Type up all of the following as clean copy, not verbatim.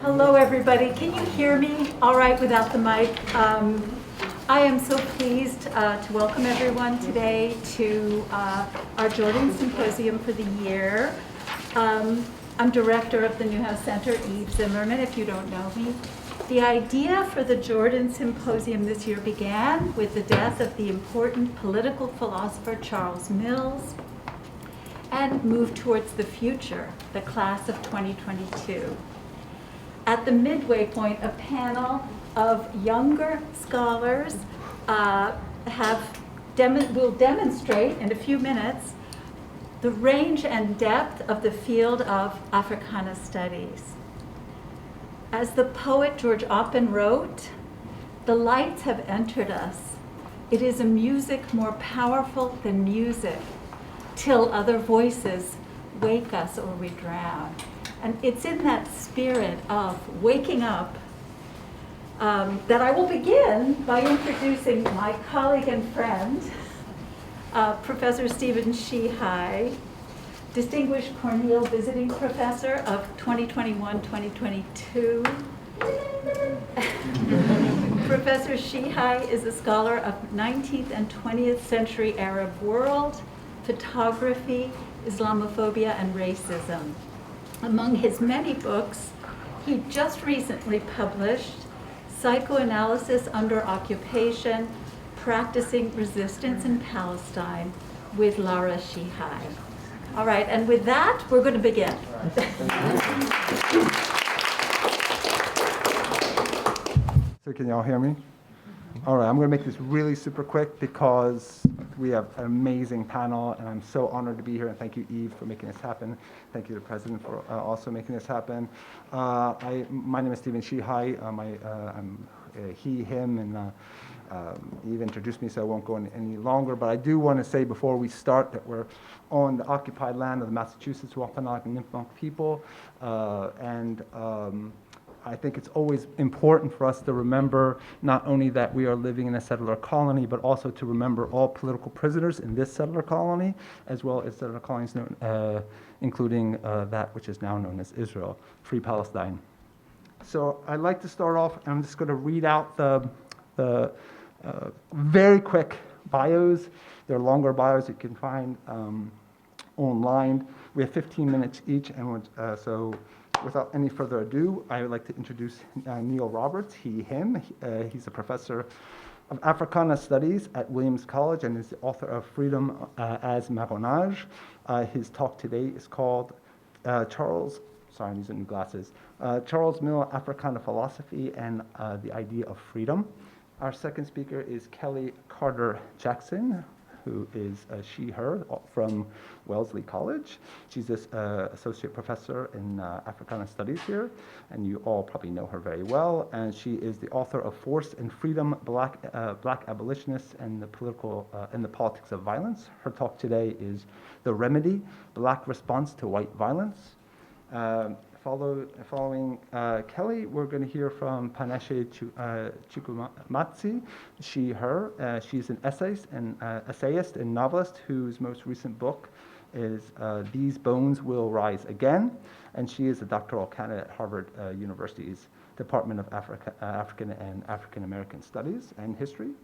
Hello, everybody. Can you hear me all right without the mic? I am so pleased to welcome everyone today to our Jordan Symposium for the year. I'm director of the Newhouse Center, Eve Zimmerman, if you don't know me. The idea for the Jordan Symposium this year began with the death of the important political philosopher Charles Mills and moved towards the future, the class of 2022. At the midway point, a panel of younger scholars will demonstrate in a few minutes the range and depth of the field of Africana Studies. As the poet George Oppen wrote, "The lights have entered us. It is a music more powerful than music, till other voices wake us or we drown." And it's in that spirit of waking up that I will begin by introducing my colleague and friend, Professor Stephen Sheehi, Distinguished Cornille Visiting Professor of 2021-2022. Professor Sheehi is a scholar of 19th and 20th century Arab world, photography, Islamophobia, and racism. Among his many books, he just recently published Psychoanalysis Under Occupation, Practicing Resistance in Palestine with Lara Sheehi. All right, and with that, we're going to begin. So can y'all hear me? All right, I'm going to make this really super quick because we have an amazing panel, and I'm so honored to be here. And thank you, Eve, for making this happen. Thank you to the president for also making this happen. My name is Stephen Sheehi. I'm he, him, and Eve introduced me, so I won't go on any longer. But I do want to say before we start that we're on the occupied land of the Massachusetts Wampanoag and Nipmuc people, I think it's always important for us to remember not only that we are living in a settler colony, but also to remember all political prisoners in this settler colony, as well as settler colonies including that which is now known as Israel, Free Palestine. So I'd like to start off, and I'm just going to read out the very quick bios. They're longer bios you can find online. We have 15 minutes each, and so without any further ado, I would like to introduce Neil Roberts, he, him. He's a professor of Africana Studies at Williams College and is the author of Freedom as Marronage. His talk today is called Charles Mill, Africana Philosophy and the Idea of Freedom. Our second speaker is Kellie Carter-Jackson, who is she, her, from Wellesley College. She's this associate professor in Africana Studies here, and you all probably know her very well. And she is the author of Force and Freedom, Black Abolitionists and the Politics of Violence. Her talk today is The Remedy, Black Response to White Violence. Following Kellie, we're going to hear from Panashe Chigumadzi, she, her. She's an essayist and novelist whose most recent book is These Bones Will Rise Again, and she is a doctoral candidate at Harvard University's Department of African and African American Studies and History.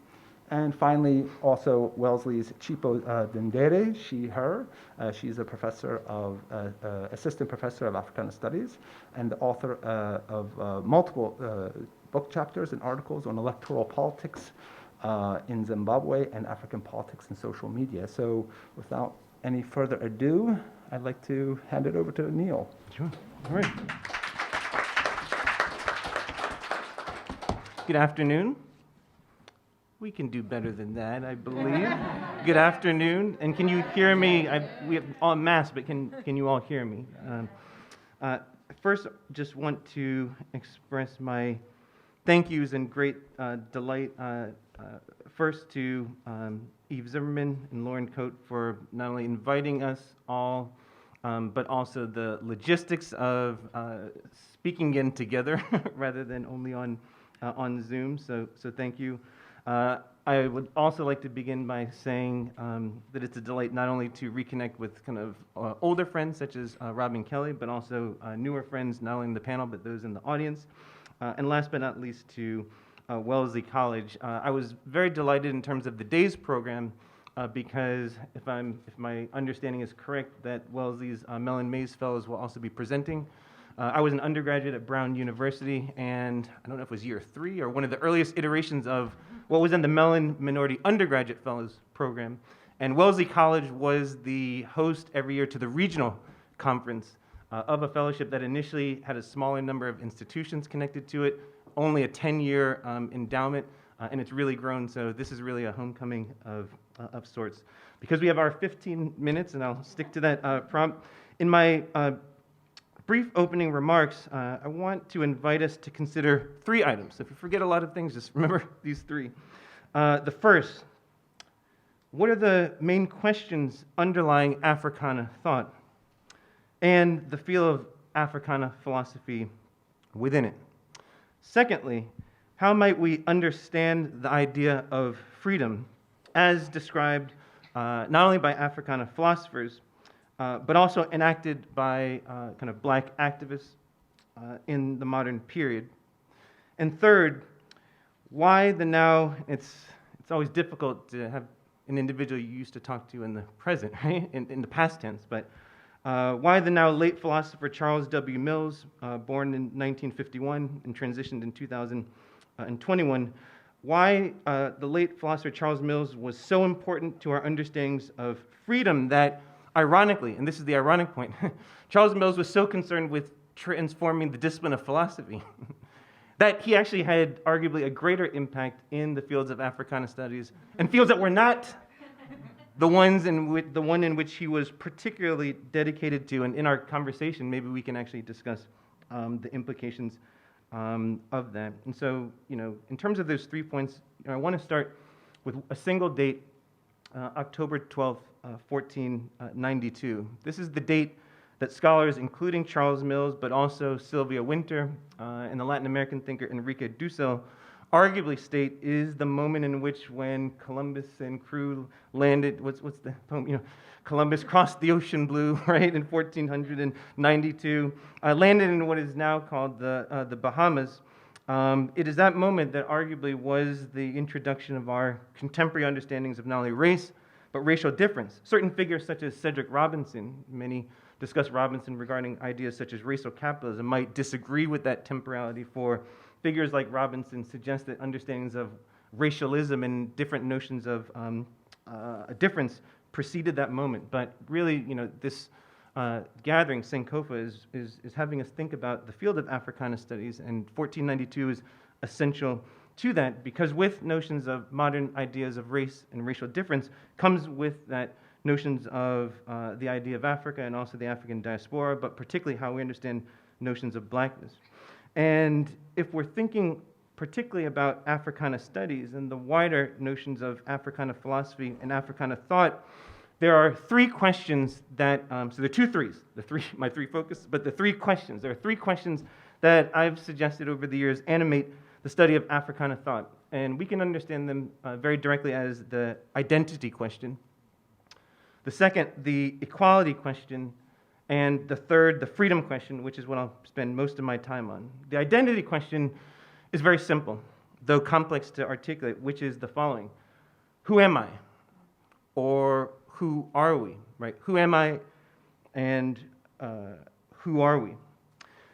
And finally, also Wellesley's Chipo Dendere, she, her. She's a professor of, assistant professor of Africana Studies and the author of multiple book chapters and articles on electoral politics in Zimbabwe and African politics and social media. So without any further ado, I'd like to hand it over to Neil. Sure. All right. Good afternoon. We can do better than that, I believe. Good afternoon, and can you hear me? We have all masks, but can you all hear me? First, just want to express my thank yous and great delight. First to Eve Zimmerman and Lauren Coate for not only inviting us all, but also the logistics of speaking in together rather than only on Zoom. So thank you. I would also like to begin by saying that it's a delight not only to reconnect with kind of older friends such as Rob and Kellie, but also newer friends, not only in the panel, but those in the audience. And last but not least, to Wellesley College. I was very delighted in terms of the day's program because if my understanding is correct, that Wellesley's Mellon Mays Fellows will also be presenting. I was an undergraduate at Brown University, and I don't know if it was year 3 or one of the earliest iterations of what was in the Mellon Minority Undergraduate Fellows program. And Wellesley College was the host every year to the regional conference of a fellowship that initially had a smaller number of institutions connected to it, only a 10-year endowment, and it's really grown, so this is really a homecoming of sorts. Because we have our 15 minutes, and I'll stick to that prompt, in my brief opening remarks, I want to invite us to consider 3 items. If you forget a lot of things, just remember these 3. The first, what are the main questions underlying Africana thought and the field of Africana philosophy within it? Secondly, how might we understand the idea of freedom as described not only by Africana philosophers, but also enacted by kind of black activists in the modern period? And third, why the now, it's always difficult to have an individual you used to talk to in the present, right? In the past tense, but why the now late philosopher Charles W. Mills, born in 1951 and transitioned in 2021, why the late philosopher Charles Mills was so important to our understandings of freedom that, ironically, and this is the ironic point, Charles Mills was so concerned with transforming the discipline of philosophy that he actually had arguably a greater impact in the fields of Africana Studies and fields that were not the one in which he was particularly dedicated to. And in our conversation, maybe we can actually discuss the implications of that. And so, in terms of those 3 points, I want to start with a single date, October 12th, 1492. This is the date that scholars, including Charles Mills, but also Sylvia Wynter and the Latin American thinker Enrique Dussel, arguably state is the moment in which when Columbus and crew landed, what's the poem, Columbus crossed the ocean blue, right, in 1492, landed in what is now called the Bahamas. It is that moment that arguably was the introduction of our contemporary understandings of not only race, but racial difference. Certain figures such as Cedric Robinson, many discuss Robinson regarding ideas such as racial capitalism, might disagree with that temporality. For figures like Robinson suggest that understandings of racialism and different notions of a difference preceded that moment. But really, this gathering, Sankofa, is having us think about the field of Africana Studies, and 1492 is essential to that, because with notions of modern ideas of race and racial difference comes with that notions of the idea of Africa and also the African diaspora, but particularly how we understand notions of blackness. And if we're thinking particularly about Africana Studies and the wider notions of Africana philosophy and Africana thought, there are 3 questions that, so there are 2 threes, my 3 focus, but the 3 questions. There are 3 questions that I've suggested over the years animate the study of Africana thought. And we can understand them very directly as the identity question, the second, the equality question, and the third, the freedom question, which is what I'll spend most of my time on. The identity question is very simple, though complex to articulate, which is the following. Who am I? Or who are we, right? Who am I and who are we?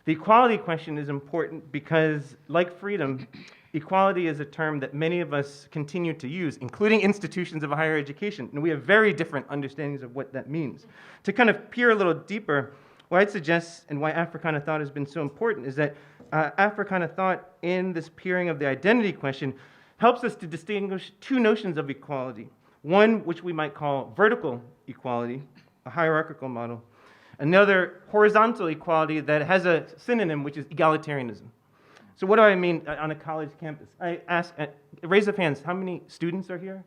The equality question is important because, like freedom, equality is a term that many of us continue to use, including institutions of higher education, and we have very different understandings of what that means. To kind of peer a little deeper, what I'd suggest and why Africana thought has been so important is that Africana thought in this peering of the identity question helps us to distinguish 2 notions of equality. One, which we might call vertical equality, a hierarchical model. Another, horizontal equality that has a synonym, which is egalitarianism. So what do I mean on a college campus? I ask, raise of hands, how many students are here?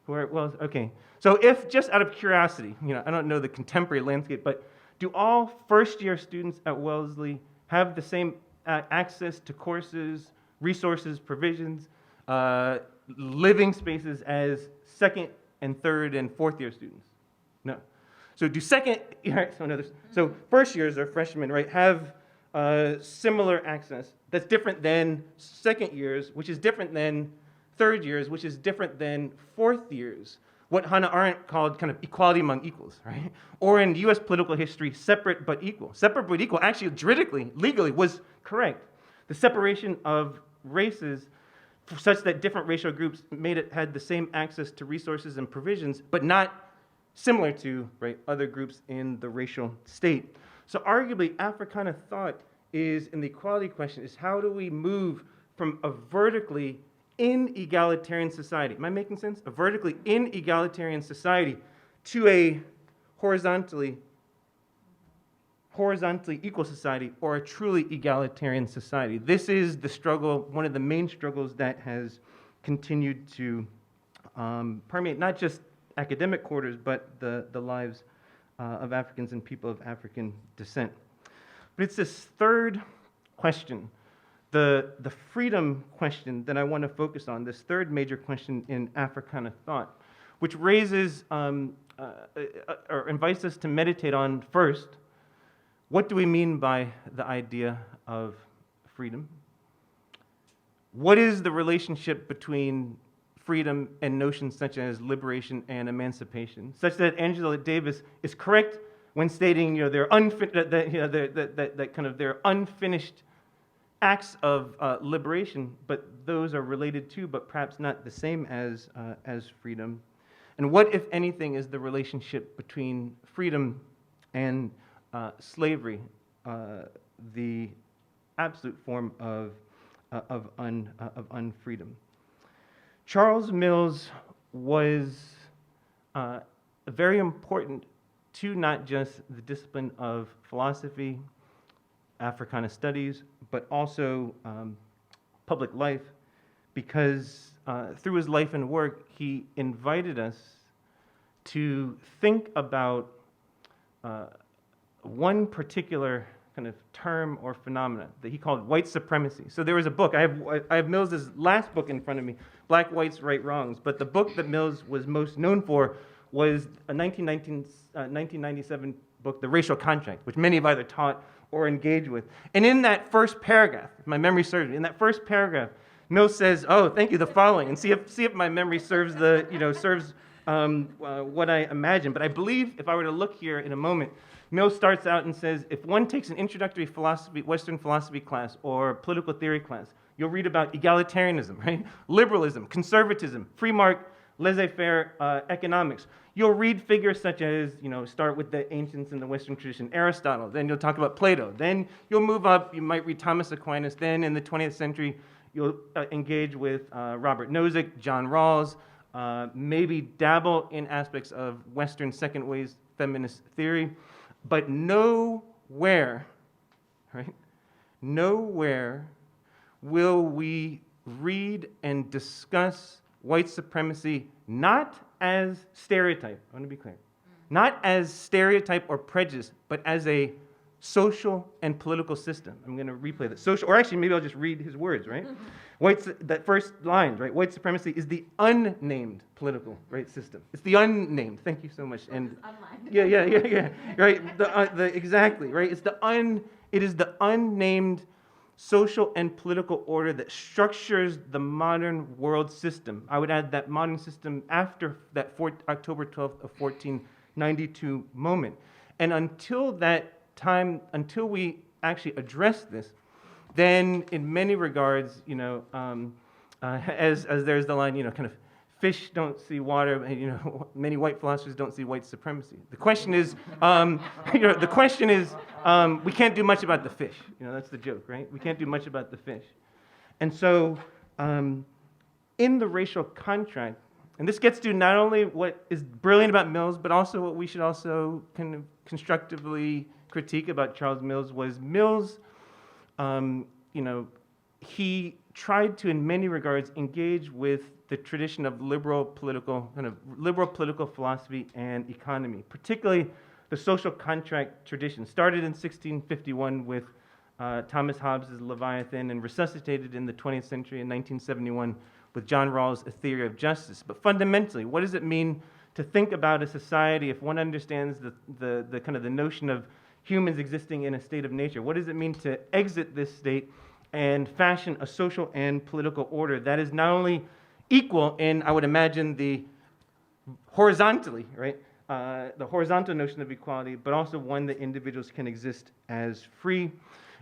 Okay. So if, just out of curiosity, I don't know the contemporary landscape, but do all first-year students at Wellesley have the same access to courses, resources, provisions, living spaces as second and third and fourth year students? No. So do second, right, so first years or freshmen, right, have similar access that's different than second years, which is different than third years, which is different than fourth years. What Hannah Arendt called kind of equality among equals, right? Or in US political history, separate but equal. Separate but equal actually juridically, legally was correct. The separation of races such that different racial groups had the same access to resources and provisions, but not similar to, right, other groups in the racial state. So arguably, Africana thought is, in the equality question, is how do we move from a vertically inegalitarian society, am I making sense? A vertically inegalitarian society to a horizontally equal society, or a truly egalitarian society. This is the struggle, one of the main struggles that has continued to permeate not just academic quarters, but the lives of Africans and people of African descent. But it's this third question, the freedom question, that I want to focus on, this third major question in Africana thought, which raises or invites us to meditate on first, what do we mean by the idea of freedom? What is the relationship between freedom and notions such as liberation and emancipation, such that Angela Davis is correct when stating, they're unfinished acts of liberation, but those are related to, but perhaps not the same as freedom. And what, if anything, is the relationship between freedom and slavery, the absolute form of unfreedom? Charles Mills was very important to not just the discipline of philosophy, Africana Studies, but also public life, because through his life and work, he invited us to think about one particular kind of term or phenomena that he called white supremacy. So there was a book, I have Mills's last book in front of me, Black Whites, Right Wrongs, but the book that Mills was most known for was a 1997 book, The Racial Contract, which many have either taught or engaged with. And in that first paragraph, if my memory serves me, in that first paragraph, Mills says, "Oh, thank you, the following," and see if my memory serves what I imagine. But I believe if I were to look here in a moment, Mills starts out and says, if one takes an introductory philosophy, Western philosophy class or political theory class, you'll read about egalitarianism, right? Liberalism, conservatism, free market, laissez-faire economics. You'll read figures such as, start with the ancients in the Western tradition, Aristotle, then you'll talk about Plato, then you'll move up, you might read Thomas Aquinas, then in the 20th century, you'll engage with Robert Nozick, John Rawls, maybe dabble in aspects of Western second wave feminist theory, but nowhere, right? Nowhere will we read and discuss white supremacy not as stereotype, I want to be clear, not as stereotype or prejudice, but as a social and political system. I'm going to replay that. Social, or actually maybe I'll just read his words, right? That first line, right? White supremacy is the unnamed political, right, system. It's the unnamed. Thank you so much. And yeah. Right. Exactly, right? It is the unnamed social and political order that structures the modern world system. I would add that modern system after that October 12th of 1492 moment. And until that time, until we actually address this, then in many regards, as there's the line, kind of fish don't see water, many white philosophers don't see white supremacy. The question is, we can't do much about the fish. That's the joke, right? We can't do much about the fish. And so, in the racial contract, and this gets to not only what is brilliant about Mills, but also what we should also kind of constructively critique about Charles Mills was Mills, he tried to, in many regards, engage with the tradition of liberal political philosophy and economy, particularly the social contract tradition, started in 1651 with Thomas Hobbes' Leviathan and resuscitated in the 20th century in 1971 with John Rawls' A Theory of Justice. But fundamentally, what does it mean to think about a society if one understands the kind of the notion of humans existing in a state of nature? What does it mean to exit this state and fashion a social and political order that is not only equal in, I would imagine, the horizontally, right? The horizontal notion of equality, but also one that individuals can exist as free.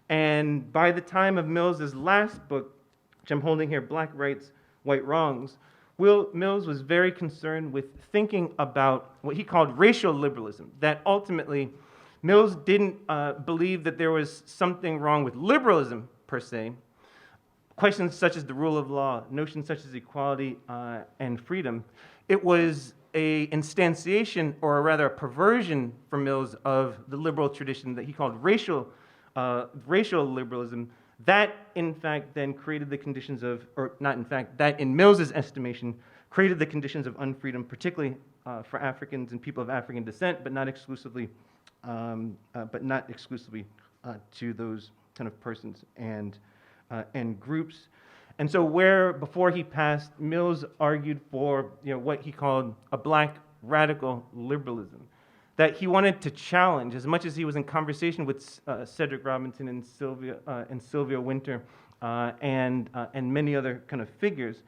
And by the time of Mills's last book, which I'm holding here, Black Rights, White Wrongs, Mills was very concerned with thinking about what he called racial liberalism, that ultimately Mills didn't believe that there was something wrong with liberalism per se. Questions such as the rule of law, notions such as equality and freedom, it was a instantiation, or rather a perversion for Mills, of the liberal tradition that he called racial liberalism. That, in fact, then created the conditions of, or not in fact, that in Mills's estimation, created the conditions of unfreedom, particularly for Africans and people of African descent, but not exclusively to those kind of persons and groups. And so where, before he passed, Mills argued for what he called a black radical liberalism, that he wanted to challenge, as much as he was in conversation with Cedric Robinson and Sylvia Wynter and many other kind of figures.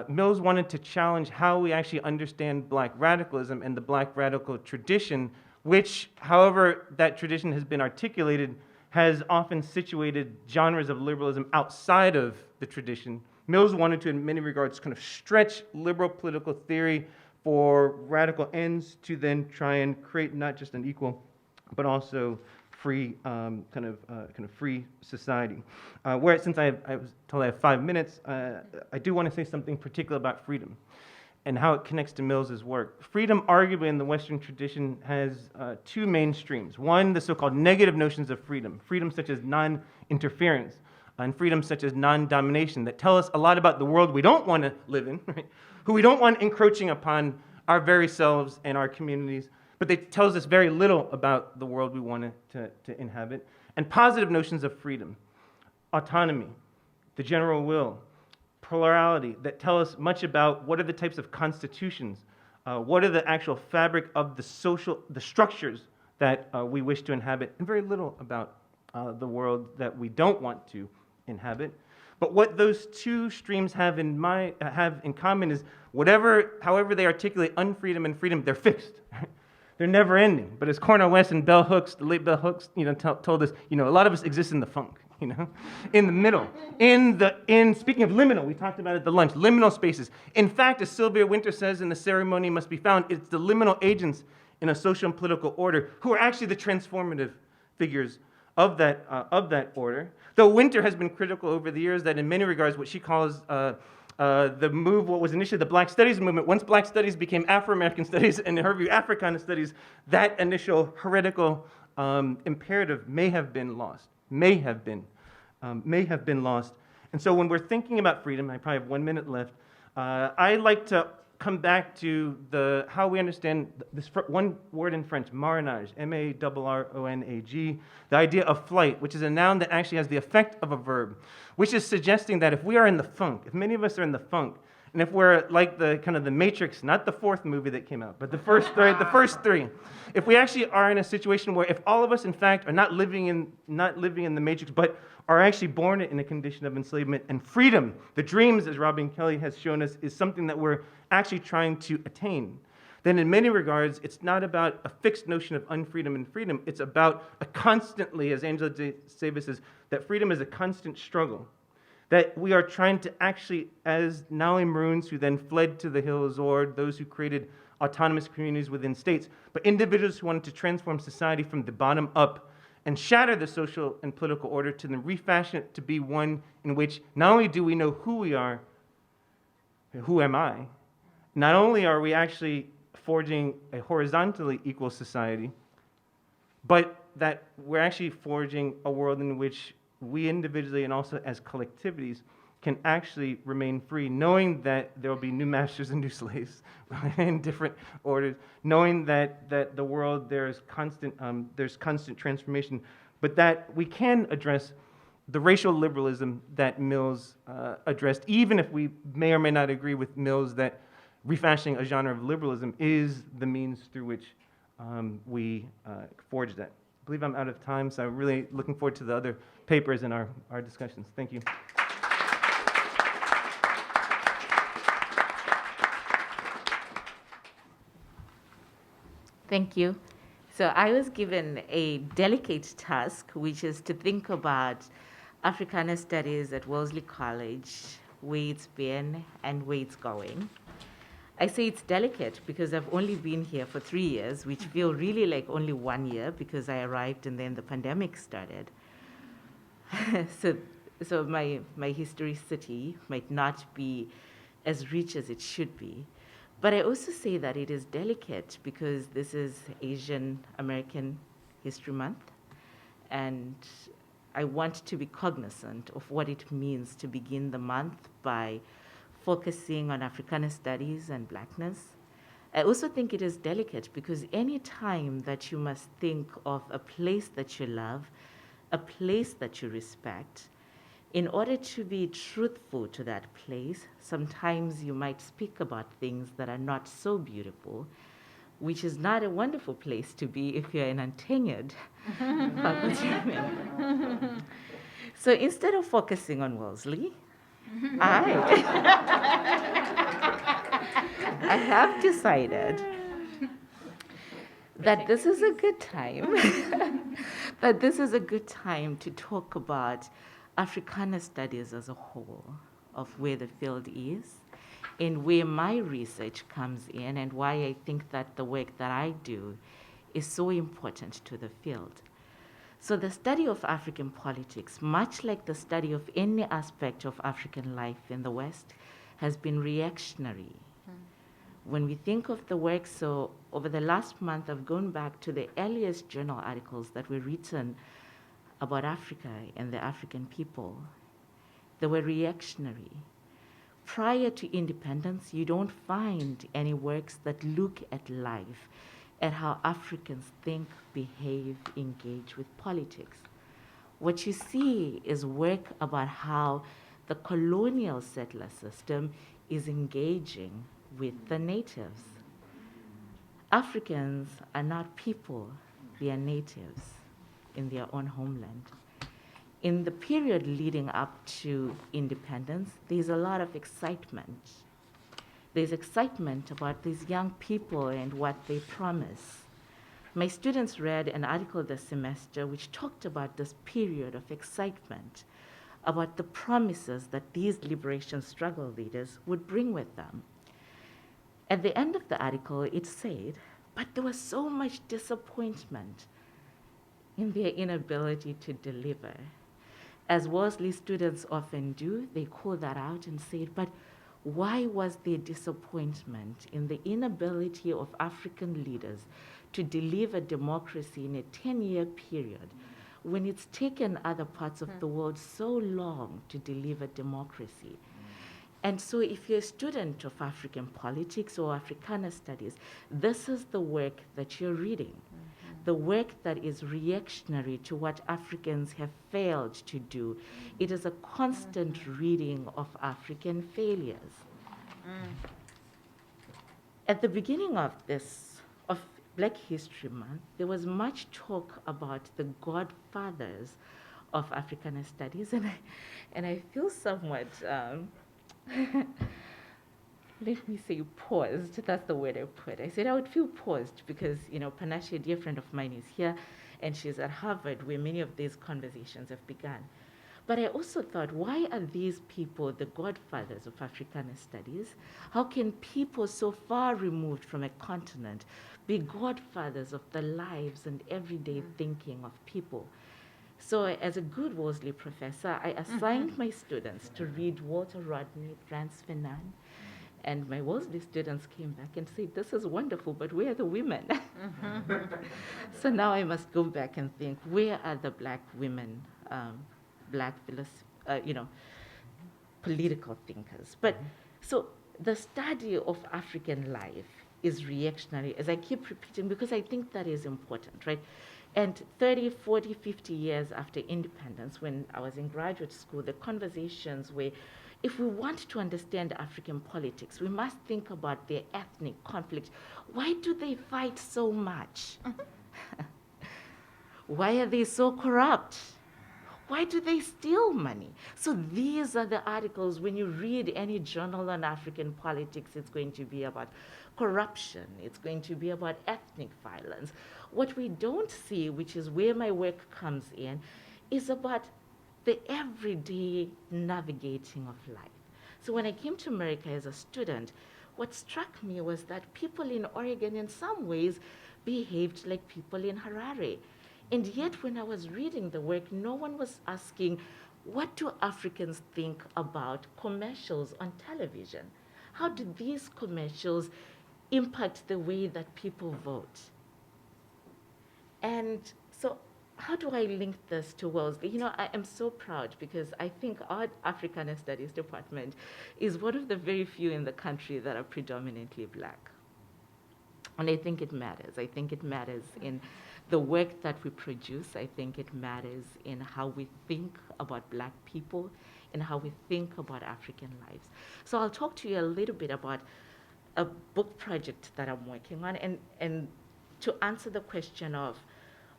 Mills wanted to challenge how we actually understand black radicalism and the black radical tradition, which, however that tradition has been articulated, has often situated genres of liberalism outside of the tradition. Mills wanted to, in many regards, kind of stretch liberal political theory for radical ends to then try and create not just an equal, but also free, kind of free society. Where, since I was told I have 5 minutes, I do want to say something particular about freedom and how it connects to Mills's work. Freedom, arguably in the Western tradition, has two main streams. One, the so-called negative notions of freedom, freedom such as non-interference, and freedom such as non-domination, that tell us a lot about the world we don't want to live in, right? Who we don't want encroaching upon our very selves and our communities, but they tells us very little about the world we want to inhabit. And positive notions of freedom, autonomy, the general will, plurality, that tell us much about what are the types of constitutions, what are the actual fabric of the structures that we wish to inhabit, and very little about the world that we don't want to inhabit. But what those two streams have in common is however they articulate unfreedom and freedom, they're fixed. They're never ending. But as Cornille West and Bell Hooks, the late Bell Hooks, told us, a lot of us exist in the funk, in the middle. Speaking of liminal, we talked about it at the lunch, liminal spaces. In fact, as Sylvia Wynter says in The Ceremony Must Be Found, it's the liminal agents in a social and political order who are actually the transformative figures of that order. Though Wynter has been critical over the years that in many regards what she calls the move, what was initially the Black Studies movement, once Black Studies became Afro-American Studies, and in her view Africana Studies, that initial heretical imperative may have been lost. May have been lost. And so when we're thinking about freedom, I probably have 1 minute left, I like to come back to how we understand this one word in French, marronage, M-A-R-R-O-N-A-G, the idea of flight, which is a noun that actually has the effect of a verb, which is suggesting that if we are in the funk, if many of us are in the funk, and if we're like the kind of the Matrix, not the fourth movie that came out, but the first three, if we actually are in a situation where if all of us in fact are not living in the Matrix, but are actually born in a condition of enslavement and freedom, the dreams, as Robin Kellie has shown us, is something that we're actually trying to attain, then in many regards, it's not about a fixed notion of unfreedom and freedom. It's about a constantly, as Angela Davis says, that freedom is a constant struggle. That we are trying to actually, as not only Maroons who then fled to the hills, or those who created autonomous communities within states, but individuals who wanted to transform society from the bottom up and shatter the social and political order to then refashion it to be one in which not only do we know who we are, who am I, not only are we actually forging a horizontally equal society, but that we're actually forging a world in which we individually and also as collectivities can actually remain free, knowing that there will be new masters and new slaves in different orders, knowing that the world there's constant transformation, but that we can address the racial liberalism that Mills addressed, even if we may or may not agree with Mills that refashioning a genre of liberalism is the means through which we forge that. I believe I'm out of time, so I'm really looking forward to the other papers and our discussions. Thank you. Thank you. So I was given a delicate task, which is to think about Africana Studies at Wellesley College, where it's been and where it's going. I say it's delicate because I've only been here for 3 years, which feel really like only 1 year because I arrived and then the pandemic started. So my historicity might not be as rich as it should be. But I also say that it is delicate because this is Asian American History Month, and I want to be cognizant of what it means to begin the month by focusing on Africana studies and Blackness. I also think it is delicate because any time that you must think of a place that you love, a place that you respect, in order to be truthful to that place, sometimes you might speak about things that are not so beautiful, which is not a wonderful place to be if you're an untenured faculty member. So instead of focusing on Wellesley, I have decided that this is a good time, to talk about Africana Studies as a whole, of where the field is, and where my research comes in, and why I think that the work that I do is so important to the field. So the study of African politics, much like the study of any aspect of African life in the West, has been reactionary. When we think of the work, so over the last month, I've gone back to the earliest journal articles that were written about Africa and the African people. They were reactionary. Prior to independence, you don't find any works that look at life, at how Africans think, behave, engage with politics. What you see is work about how the colonial settler system is engaging with the natives. Africans are not people, they are natives in their own homeland. In the period leading up to independence, there's a lot of excitement. There's excitement about these young people and what they promise. My students read an article this semester which talked about this period of excitement, about the promises that these liberation struggle leaders would bring with them. At the end of the article, it said, but there was so much disappointment in their inability to deliver. As Wellesley students often do, they call that out and say, but why was there disappointment in the inability of African leaders to deliver democracy in a 10-year period when it's taken other parts of the world so long to deliver democracy? And so if you're a student of African politics or Africana studies, this is the work that you're reading. The work that is reactionary to what Africans have failed to do. It is a constant reading of African failures. At the beginning of Black History Month, there was much talk about the Godfathers of Africana Studies, and I feel somewhat, let me say paused, that's the word I put. I said I would feel paused because, Panashe, a dear friend of mine, is here, and she's at Harvard where many of these conversations have begun. But I also thought, why are these people the godfathers of Africana Studies? How can people so far removed from a continent be godfathers of the lives and everyday thinking of people? So as a good Wellesley professor, I assigned my students to read Walter Rodney, Frantz Fanon, and my Wellesley students came back and said, this is wonderful, but where are the women? So now I must go back and think, where are the Black women, Black political thinkers? But so the study of African life is reactionary, as I keep repeating, because I think that is important, right? And 30, 40, 50 years after independence, when I was in graduate school, the conversations were, if we want to understand African politics, we must think about their ethnic conflict. Why do they fight so much? Why are they so corrupt? Why do they steal money? So these are the articles. When you read any journal on African politics, it's going to be about corruption. It's going to be about ethnic violence. What we don't see, which is where my work comes in, is about the everyday navigating of life. So when I came to America as a student, what struck me was that people in Oregon in some ways behaved like people in Harare. And yet when I was reading the work, no one was asking, what do Africans think about commercials on television? How do these commercials impact the way that people vote? And so how do I link this to Wellesley? You know, I am so proud because I think our Africana Studies department is one of the very few in the country that are predominantly Black. And I think it matters. I think it matters in the work that we produce. I think it matters in how we think about Black people and how we think about African lives. So I'll talk to you a little bit about a book project that I'm working on and to answer the question of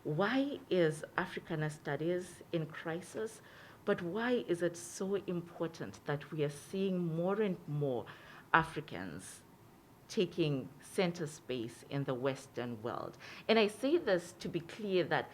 why is Africana Studies in crisis, but why is it so important that we are seeing more and more Africans taking center space in the Western world? And I say this to be clear that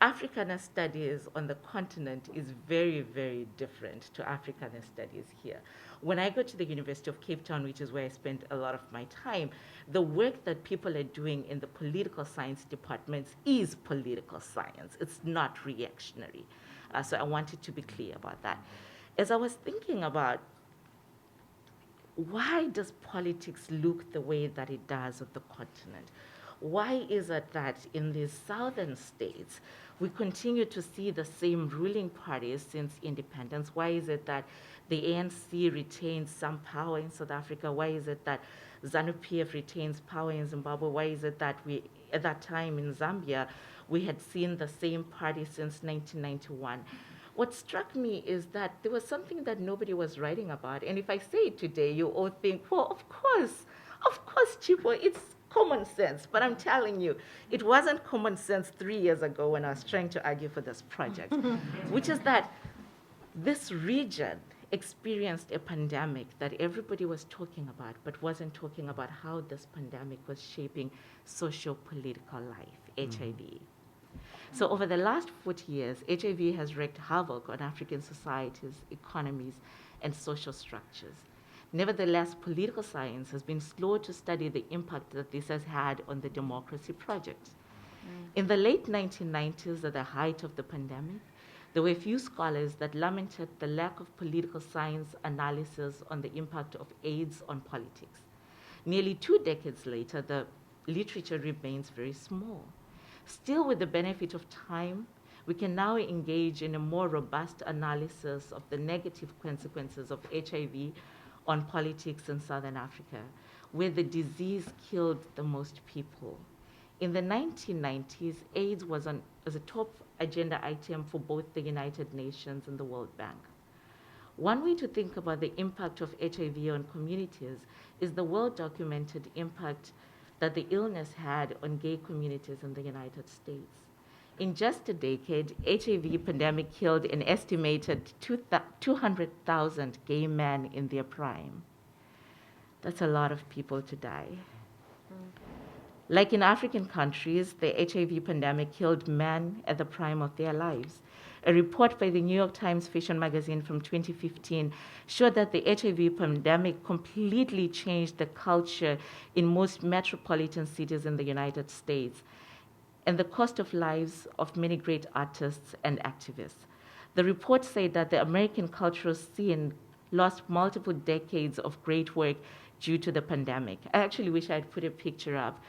Africana Studies on the continent is very, very different to Africana Studies here. When I go to the University of Cape Town, which is where I spent a lot of my time, the work that people are doing in the political science departments is political science. It's not reactionary. So I wanted to be clear about that. As I was thinking about why does politics look the way that it does on the continent? Why is it that in these southern states, we continue to see the same ruling parties since independence? Why is it that the ANC retains some power in South Africa? Why is it that ZANU-PF retains power in Zimbabwe? Why is it that we, at that time in Zambia, we had seen the same party since 1991? What struck me is that there was something that nobody was writing about. And if I say it today, you all think, well, of course, Chipo, it's common sense. But I'm telling you, it wasn't common sense 3 years ago when I was trying to argue for this project, which is that this region experienced a pandemic that everybody was talking about, but wasn't talking about how this pandemic was shaping socio-political life, HIV. So over the last 40 years, HIV has wreaked havoc on African societies, economies, and social structures. Nevertheless, political science has been slow to study the impact that this has had on the democracy project. In the late 1990s, at the height of the pandemic, there were few scholars that lamented the lack of political science analysis on the impact of AIDS on politics. Nearly 2 decades later, the literature remains very small. Still, with the benefit of time, we can now engage in a more robust analysis of the negative consequences of HIV on politics in Southern Africa, where the disease killed the most people. In the 1990s, AIDS was a top agenda item for both the United Nations and the World Bank. One way to think about the impact of HIV on communities is the well-documented impact that the illness had on gay communities in the United States. In just a decade, HIV pandemic killed an estimated 200,000 gay men in their prime. That's a lot of people to die. Like in African countries, the HIV pandemic killed men at the prime of their lives. A report by the New York Times Fashion magazine from 2015 showed that the HIV pandemic completely changed the culture in most metropolitan cities in the United States and the cost of lives of many great artists and activists. The report said that the American cultural scene lost multiple decades of great work due to the pandemic. I actually wish I'd put a picture up.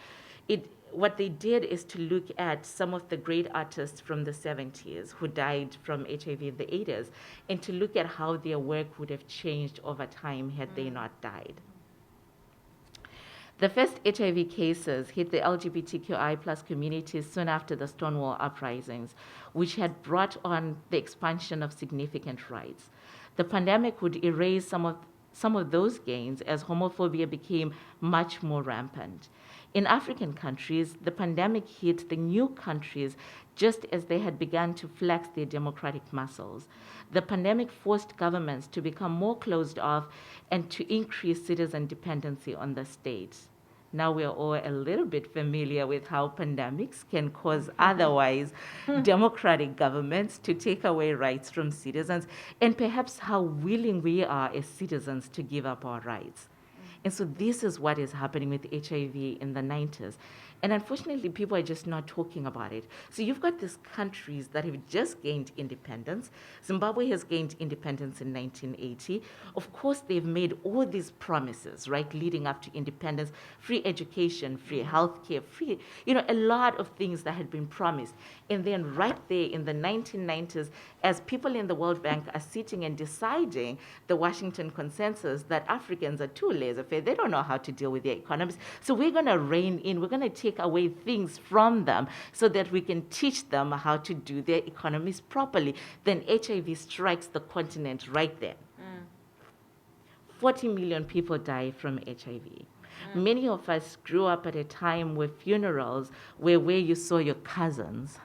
What they did is to look at some of the great artists from the 70s who died from HIV in the 80s, and to look at how their work would have changed over time had they not died. The first HIV cases hit the LGBTQI plus communities soon after the Stonewall uprisings, which had brought on the expansion of significant rights. The pandemic would erase some of those gains as homophobia became much more rampant. In African countries, the pandemic hit the new countries just as they had begun to flex their democratic muscles. The pandemic forced governments to become more closed off and to increase citizen dependency on the state. Now we are all a little bit familiar with how pandemics can cause otherwise democratic governments to take away rights from citizens, and perhaps how willing we are as citizens to give up our rights. And so this is what is happening with HIV in the 90s. And unfortunately, people are just not talking about it. So you've got these countries that have just gained independence. Zimbabwe has gained independence in 1980. Of course, they've made all these promises, right, leading up to independence, free education, free healthcare, free, a lot of things that had been promised. And then right there in the 1990s, as people in the World Bank are sitting and deciding the Washington consensus that Africans are too laissez-faire, they don't know how to deal with their economies. So we're going to rein in, we're going to take away things from them so that we can teach them how to do their economies properly. Then HIV strikes the continent right there. 40 million people die from HIV. Many of us grew up at a time where funerals were where you saw your cousins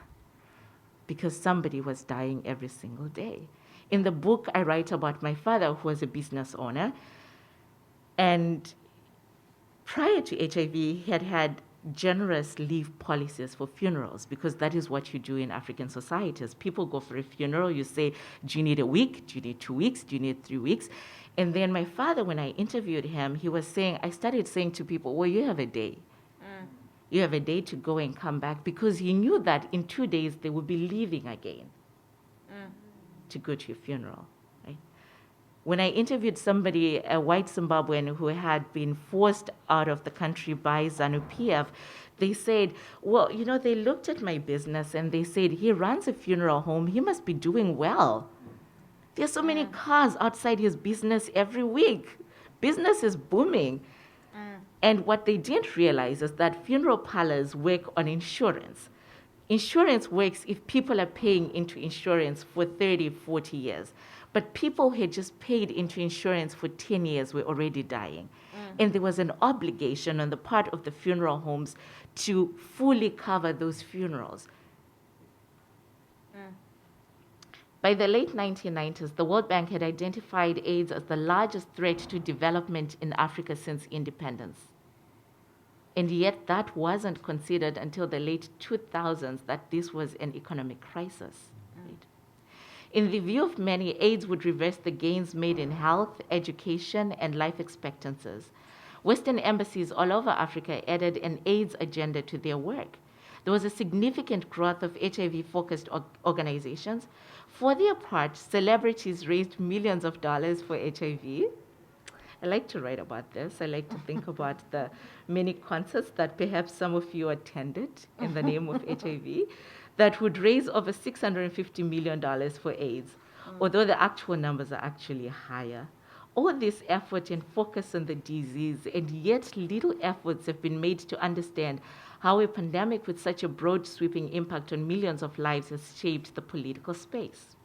because somebody was dying every single day. In the book, I write about my father, who was a business owner, and prior to HIV, he had had generous leave policies for funerals because that is what you do in African societies. People go for a funeral, you say, do you need a week? Do you need 2 weeks? Do you need 3 weeks? And then my father, when I interviewed him, I started saying to people, well, you have a day. You have a day to go and come back, because he knew that in 2 days they would be leaving again to go to your funeral. Right? When I interviewed somebody, a white Zimbabwean who had been forced out of the country by ZANU-PF, they said, well, they looked at my business and they said, he runs a funeral home, he must be doing well. There's so many cars outside his business every week. Business is booming. And what they didn't realize is that funeral parlors work on insurance. Insurance works if people are paying into insurance for 30, 40 years. But people who had just paid into insurance for 10 years were already dying. And there was an obligation on the part of the funeral homes to fully cover those funerals. By the late 1990s, the World Bank had identified AIDS as the largest threat to development in Africa since independence. And yet that wasn't considered until the late 2000s that this was an economic crisis. Right? In the view of many, AIDS would reverse the gains made in health, education, and life expectancies. Western embassies all over Africa added an AIDS agenda to their work. There was a significant growth of HIV-focused organizations. For their part, celebrities raised millions of dollars for HIV. I like to write about this. I like to think about the many concerts that perhaps some of you attended in the name of HIV that would raise over $650 million for AIDS, although the actual numbers are actually higher. All this effort and focus on the disease, and yet little efforts have been made to understand how a pandemic with such a broad sweeping impact on millions of lives has shaped the political space.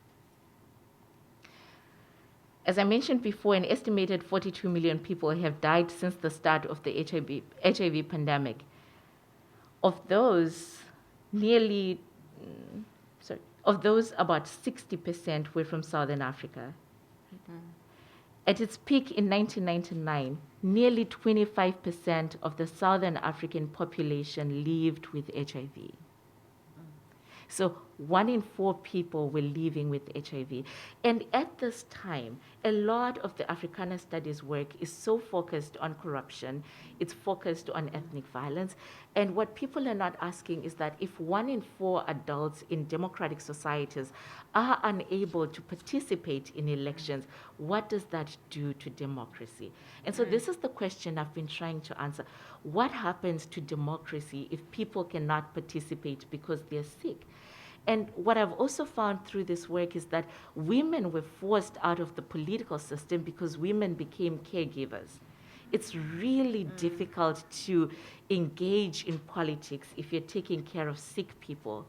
As I mentioned before, an estimated 42 million people have died since the start of the HIV pandemic. Of those, about 60% were from Southern Africa. At its peak in 1999, nearly 25% of the Southern African population lived with HIV. So 1 in 4 people were living with HIV. And at this time, a lot of the Africana Studies work is so focused on corruption, it's focused on ethnic violence. And what people are not asking is that if 1 in 4 adults in democratic societies are unable to participate in elections, what does that do to democracy? And so this is the question I've been trying to answer. What happens to democracy if people cannot participate because they're sick? And what I've also found through this work is that women were forced out of the political system because women became caregivers. It's really difficult to engage in politics if you're taking care of sick people.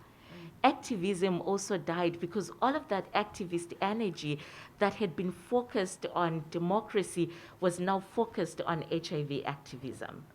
Activism also died because all of that activist energy that had been focused on democracy was now focused on HIV activism.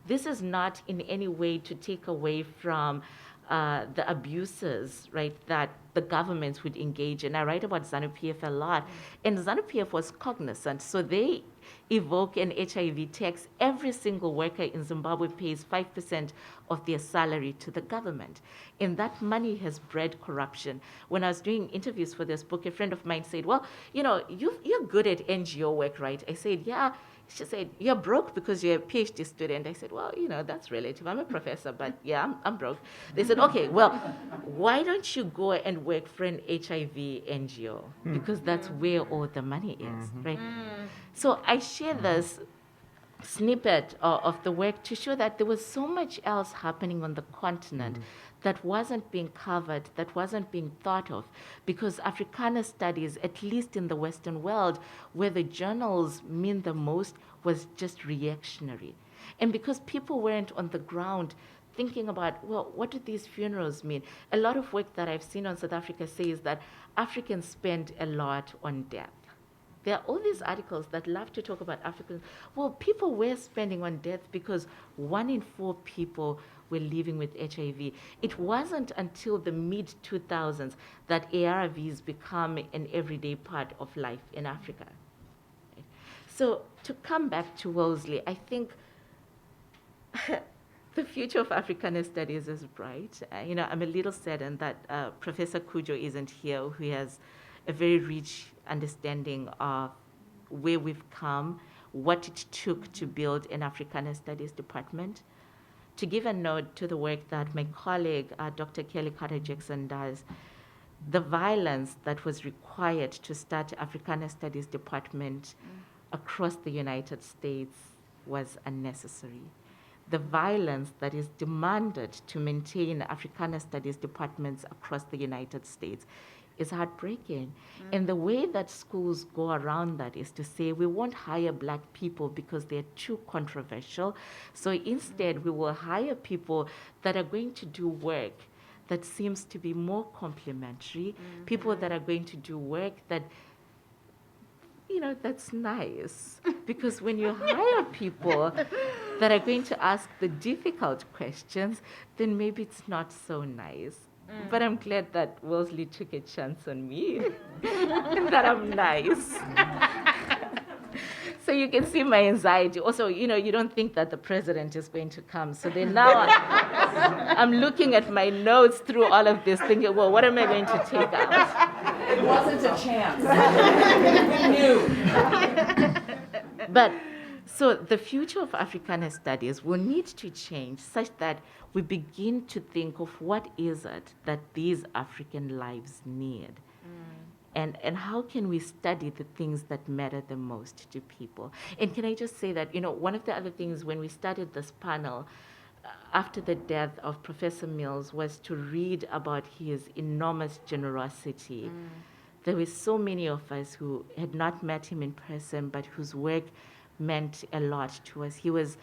This is not in any way to take away from the abuses, right, that the governments would engage in. I write about ZANU-PF a lot, and ZANU-PF was cognizant, so they evoke an HIV tax. Every single worker in Zimbabwe pays 5% of their salary to the government, and that money has bred corruption. When I was doing interviews for this book, a friend of mine said, well, you know, you're good at NGO work, right? I said, yeah. She said, you're broke because you're a PhD student. I said, well, you know, that's relative. I'm a professor, but yeah, I'm broke. They said, okay, well, why don't you go and work for an HIV NGO? Because that's where all the money is, right? So I share this snippet of the work to show that there was so much else happening on the continent that wasn't being covered, that wasn't being thought of, because Africana Studies, at least in the Western world, where the journals mean the most, was just reactionary. And because people weren't on the ground thinking about, well, what do these funerals mean? A lot of work that I've seen on South Africa says that Africans spend a lot on death. There are all these articles that love to talk about Africans. Well, people were spending on death because 1 in 4 people were living with HIV. It wasn't until the mid-2000s that ARVs become an everyday part of life in Africa. So to come back to Wellesley, I think the future of Africana Studies is bright. You know, I'm a little saddened that Professor Kujo isn't here, who has a very rich understanding of where we've come, what it took to build an Africana Studies department. To give a note to the work that my colleague, Dr. Kellie Carter-Jackson, does, the violence that was required to start Africana Studies department across the United States was unnecessary. The violence that is demanded to maintain Africana Studies departments across the United States is heartbreaking. And the way that schools go around that is to say, we won't hire Black people because they're too controversial. So instead, we will hire people that are going to do work that seems to be more complementary, people that are going to do work that, you know, that's nice. Because when you hire people that are going to ask the difficult questions, then maybe it's not so nice. But I'm glad that Wellesley took a chance on me and that I'm nice. So you can see my anxiety. Also, you know, you don't think that the president is going to come. So then now I'm looking at my notes through all of this thinking, well, what am I going to take out? It wasn't a chance. We knew. But so the future of Africana Studies will need to change such that we begin to think of what is it that these African lives need. And how can we study the things that matter the most to people? And can I just say that, you know, one of the other things when we started this panel, after the death of Professor Mills, was to read about his enormous generosity. There were so many of us who had not met him in person, but whose work meant a lot to us. He was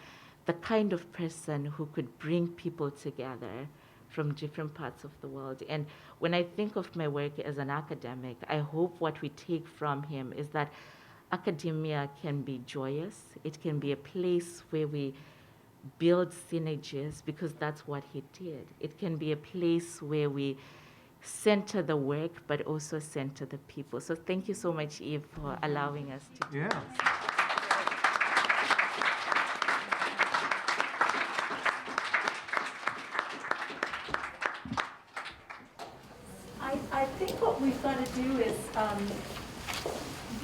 the kind of person who could bring people together from different parts of the world. And when I think of my work as an academic, I hope what we take from him is that academia can be joyous. It can be a place where we build synergies, because that's what he did. It can be a place where we center the work, but also center the people. So thank you so much, Eve, for allowing us to do this. I think what we've got to do is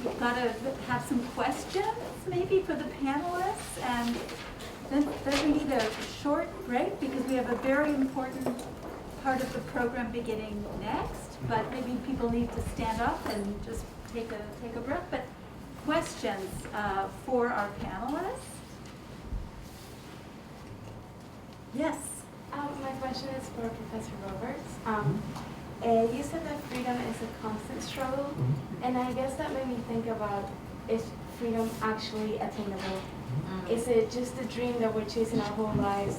we've got to have some questions maybe for the panelists, and then we need a short break because we have a very important part of the program beginning next, but maybe people need to stand up and just take a breath. But questions for our panelists? Yes. My question is for Professor Roberts. You said that freedom is a constant struggle, and I guess that made me think about, is freedom actually attainable Is it just a dream that we're chasing our whole lives,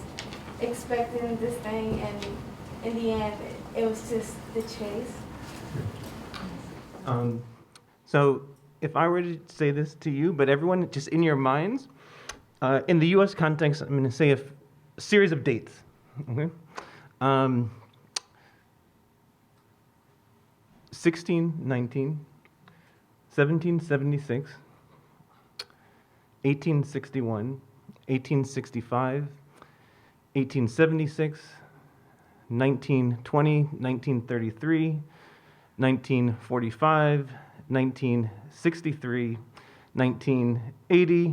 expecting this thing, and in the end, it was just the chase? So if I were to say this to you, but everyone just in your minds, in the U.S. context, I'm going to say a series of dates. Okay? 1619, 1776, 1861, 1865, 1876, 1920, 1933, 1945, 1963, 1980,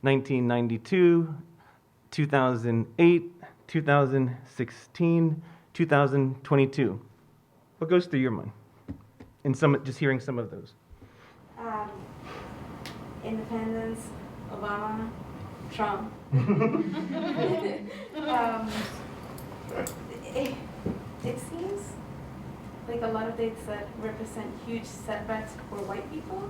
1992, 2008, 2016, 2022. What goes through your mind? In some, just hearing some of those. Independence, Obama, Trump. It seems like a lot of dates that represent huge setbacks for white people.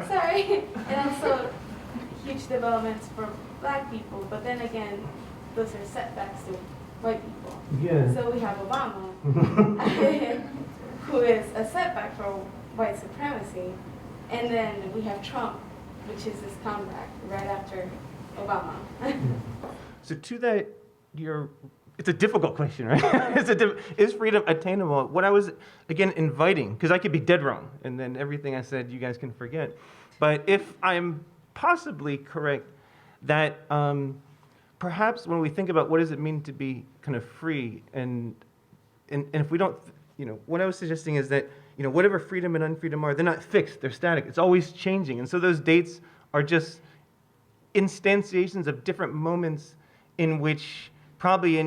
Sorry. And also huge developments for black people. But then again, those are setbacks to white people. Yeah. So we have Obama, who is a setback for white supremacy. And then we have Trump, which is his comeback right after Obama. So to that, it's a difficult question, right? Is freedom attainable? What I was, again, inviting, because I could be dead wrong, and then everything I said you guys can forget. But if I'm possibly correct, that perhaps when we think about what does it mean to be kind of free, and if we don't, what I was suggesting is that, whatever freedom and unfreedom are, they're not fixed, they're static. It's always changing. And so those dates are just instantiations of different moments in which probably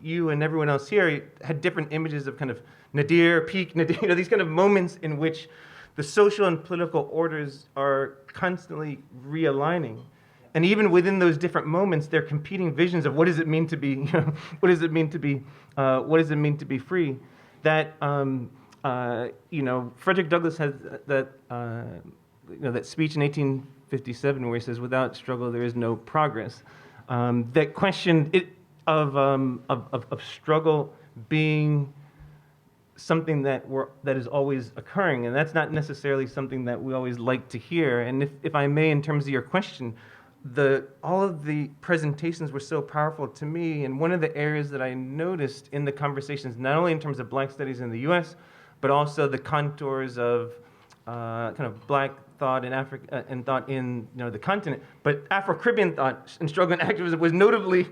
you and everyone else here had different images of kind of nadir, peak, nadir, these kind of moments in which the social and political orders are constantly realigning. And even within those different moments, they're competing visions of what does it mean to be, what does it mean to be free? That, Frederick Douglass has that, that speech in 1857 where he says, "Without struggle, there is no progress." That question of struggle being something that is always occurring, and that's not necessarily something that we always like to hear. And if I may, in terms of your question, all of the presentations were so powerful to me, and one of the areas that I noticed in the conversations, not only in terms of Black studies in the U.S., but also the contours of kind of Black thought in Africa and thought in the continent, but Afro-Caribbean thought and struggle and activism was notably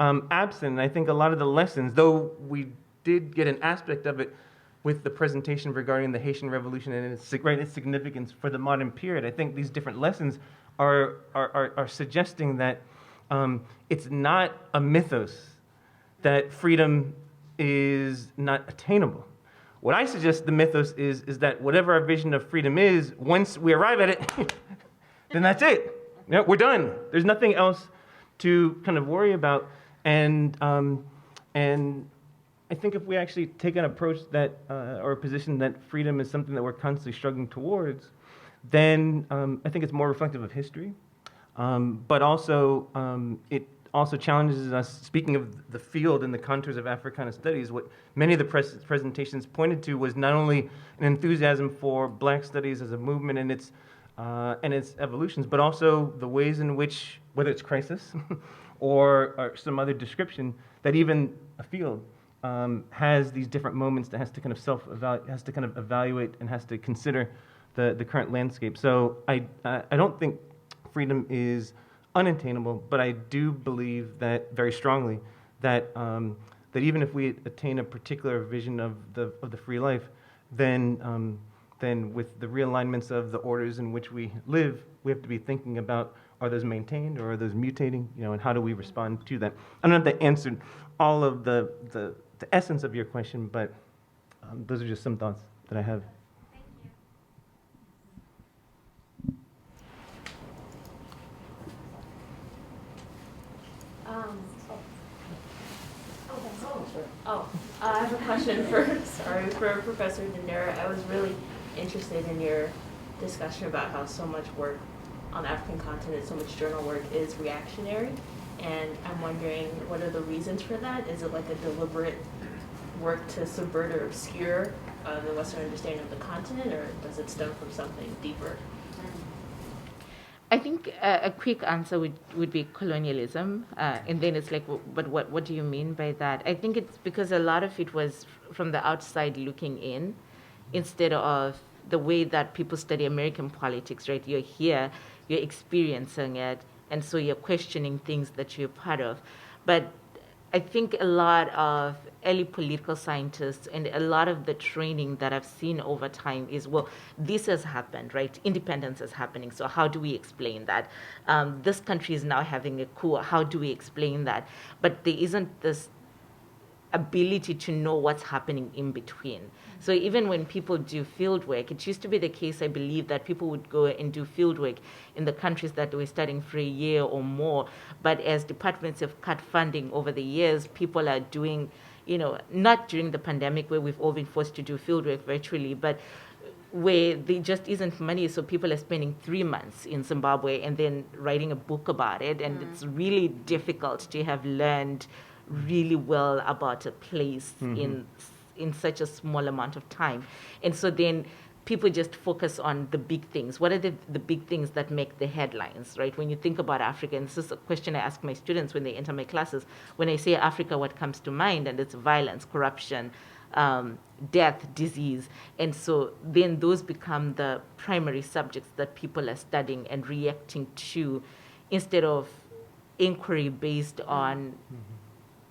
absent. And I think a lot of the lessons, though we did get an aspect of it with the presentation regarding the Haitian Revolution and its significance for the modern period, I think these different lessons are suggesting that it's not a mythos that freedom is not attainable. What I suggest the mythos is that whatever our vision of freedom is, once we arrive at it, then that's it. We're done. There's nothing else to kind of worry about. And I think if we actually take an approach that, or a position that freedom is something that we're constantly struggling towards, then I think it's more reflective of history. But also, it also challenges us, speaking of the field and the contours of Africana Studies, what many of the presentations pointed to was not only an enthusiasm for Black studies as a movement and its evolutions, but also the ways in which, whether it's crisis or some other description, that even a field has these different moments that has to kind of evaluate and has to consider the current landscape. So I don't think freedom is unattainable, but I do believe that very strongly that that even if we attain a particular vision of the free life, then with the realignments of the orders in which we live, we have to be thinking about, are those maintained or are those mutating, and how do we respond to that? I don't know if that answered all of the essence of your question, but those are just some thoughts that I have. I have a question for Professor Dendere. I was really interested in your discussion about how so much work on the African continent, so much journal work is reactionary. And I'm wondering, what are the reasons for that? Is it like a deliberate work to subvert or obscure the Western understanding of the continent, or does it stem from something deeper? I think a quick answer would be colonialism, and then it's like, but what do you mean by that? I think it's because a lot of it was from the outside looking in, instead of the way that people study American politics, right? You're here, you're experiencing it, and so you're questioning things that you're part of. But I think a lot of early political scientists and a lot of the training that I've seen over time is, well, this has happened, right? Independence is happening, so how do we explain that? This country is now having a coup, how do we explain that? But there isn't this ability to know what's happening in between. So even when people do field work, it used to be the case, I believe, that people would go and do field work in the countries that they were studying for a year or more. But as departments have cut funding over the years, people are doing, not during the pandemic where we've all been forced to do field work virtually, but where there just isn't money, so people are spending 3 months in Zimbabwe and then writing a book about it, and it's really difficult to have learned really well about a place in such a small amount of time. And so then people just focus on the big things. What are the big things that make the headlines, right? When you think about Africa, and this is a question I ask my students when they enter my classes, when I say Africa, what comes to mind? And it's violence, corruption, death, disease. And so then those become the primary subjects that people are studying and reacting to, instead of inquiry based on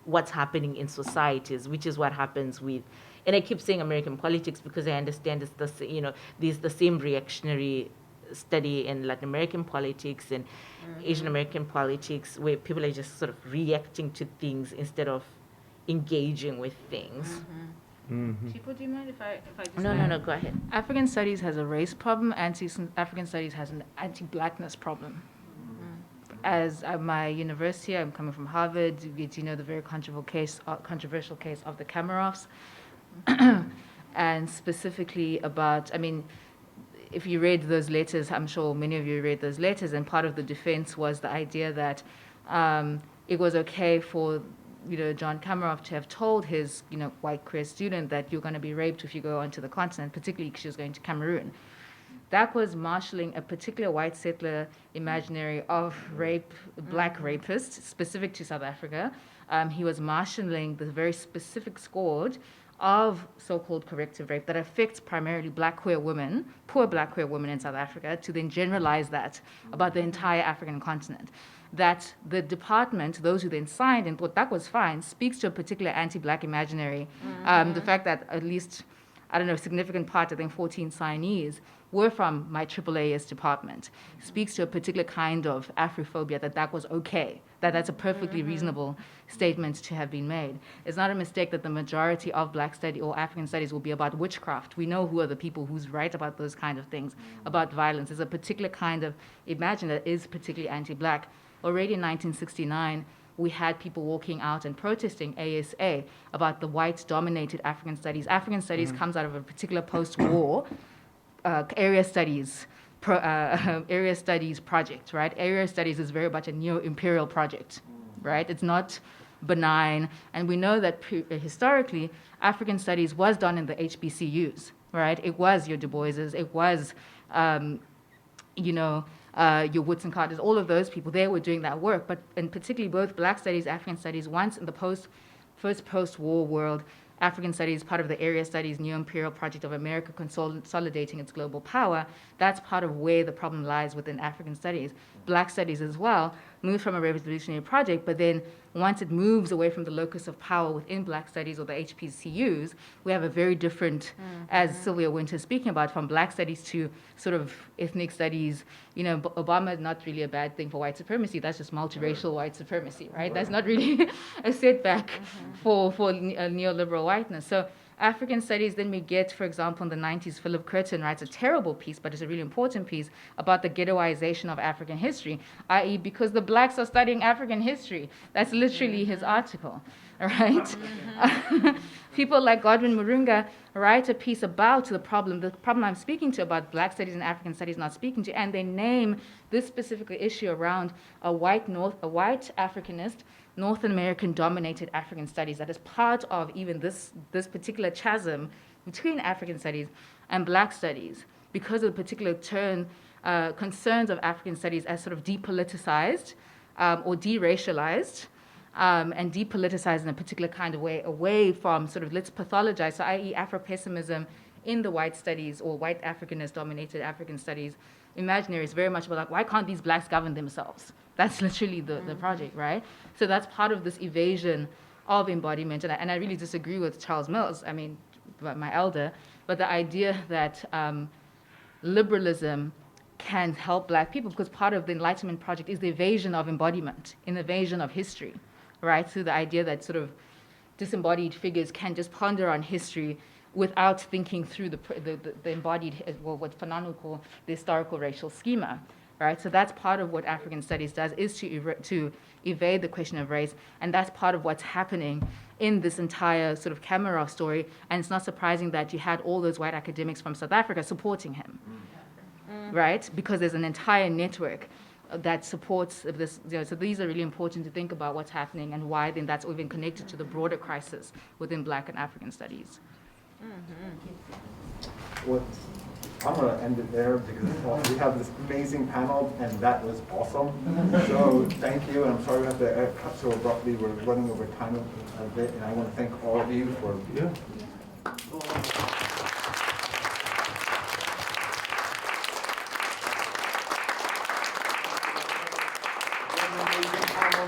what's happening in societies, which is what happens with, and I keep saying American politics because I understand it's there's the same reactionary study in Latin American politics and Asian American politics, where people are just sort of reacting to things instead of engaging with things. Chipo, do you mind if I just No, go ahead. African Studies has a race problem, African Studies has an anti-blackness problem. As at my university, I'm coming from Harvard, the very controversial case of the Kamarovs, and specifically about, if you read those letters, I'm sure many of you read those letters, and part of the defense was the idea that it was okay for John Kamarov to have told his white queer student that you're going to be raped if you go onto the continent, particularly because she was going to Cameroon. That was marshalling a particular white settler imaginary of black rapists, specific to South Africa. He was marshalling the very specific scourge of so-called corrective rape that affects primarily poor black queer women in South Africa, to then generalize that about the entire African continent. That the department, those who then signed and thought that was fine, speaks to a particular anti-black imaginary. The fact that at least, a significant part, 14 signees, were from my AAAS department, speaks to a particular kind of Afrophobia, that was okay, that's a perfectly reasonable statement to have been made. It's not a mistake that the majority of Black study or African studies will be about witchcraft. We know who are the people who's right about those kind of things, about violence. There's a particular kind of imagine that is particularly anti-Black. Already in 1969, we had people walking out and protesting ASA about the white-dominated African studies. African studies comes out of a particular post-war area studies project, right? Area studies is very much a neo-imperial project, right? It's not benign, and we know that historically, African studies was done in the HBCUs, right? It was your Du Boises, it was, your Woods and Carters, all of those people, they were doing that work, but and particularly both Black studies, African studies, once in the first post-war world, African studies, part of the area studies, neo-imperial project of America consolidating its global power, that's part of where the problem lies within African studies. Black studies as well moved from a revolutionary project, but then once it moves away from the locus of power within Black studies or the HBCUs, we have a very different, as Sylvia Winter's speaking about, from Black studies to sort of ethnic studies. Obama is not really a bad thing for white supremacy. That's just multiracial white supremacy, right? That's not really a setback for neoliberal whiteness. So African studies, then we get, for example, in the 90s, Philip Curtin writes a terrible piece, but it's a really important piece about the ghettoization of African history, i.e. because the blacks are studying African history. That's literally his article, right? People like Godwin Murunga write a piece about the problem I'm speaking to about black studies and African studies not speaking to, and they name this specific issue around a white Africanist, North American dominated African studies that is part of even this particular chasm between African studies and black studies because of the particular concerns of African studies as sort of depoliticized or deracialized and depoliticized in a particular kind of way away from sort of let's pathologize, so i.e. Afro-pessimism in the white studies or white Africanist dominated African studies imaginary is very much about like, why can't these blacks govern themselves? That's literally the project, right? So that's part of this evasion of embodiment. And I really disagree with Charles Mills, I mean, my elder, but the idea that liberalism can help black people because part of the Enlightenment project is the evasion of embodiment, an evasion of history, right? So the idea that sort of disembodied figures can just ponder on history without thinking through the embodied, well, what Fanon would call the historical racial schema, right? So that's part of what African studies does, is to evade the question of race, and that's part of what's happening in this entire sort of Kammeroff story, and it's not surprising that you had all those white academics from South Africa supporting him, right? Because there's an entire network that supports this, you know, so these are really important to think about what's happening and why then that's even connected to the broader crisis within Black and African studies. Well, I'm going to end it there because we have this amazing panel and that was awesome. So thank you, and I'm sorry we have to cut so abruptly. We're running over time a bit, and I want to thank all of you for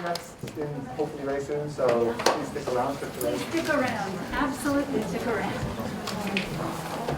That's in hopefully very soon, so please stick around for today. Stick around, absolutely stick around.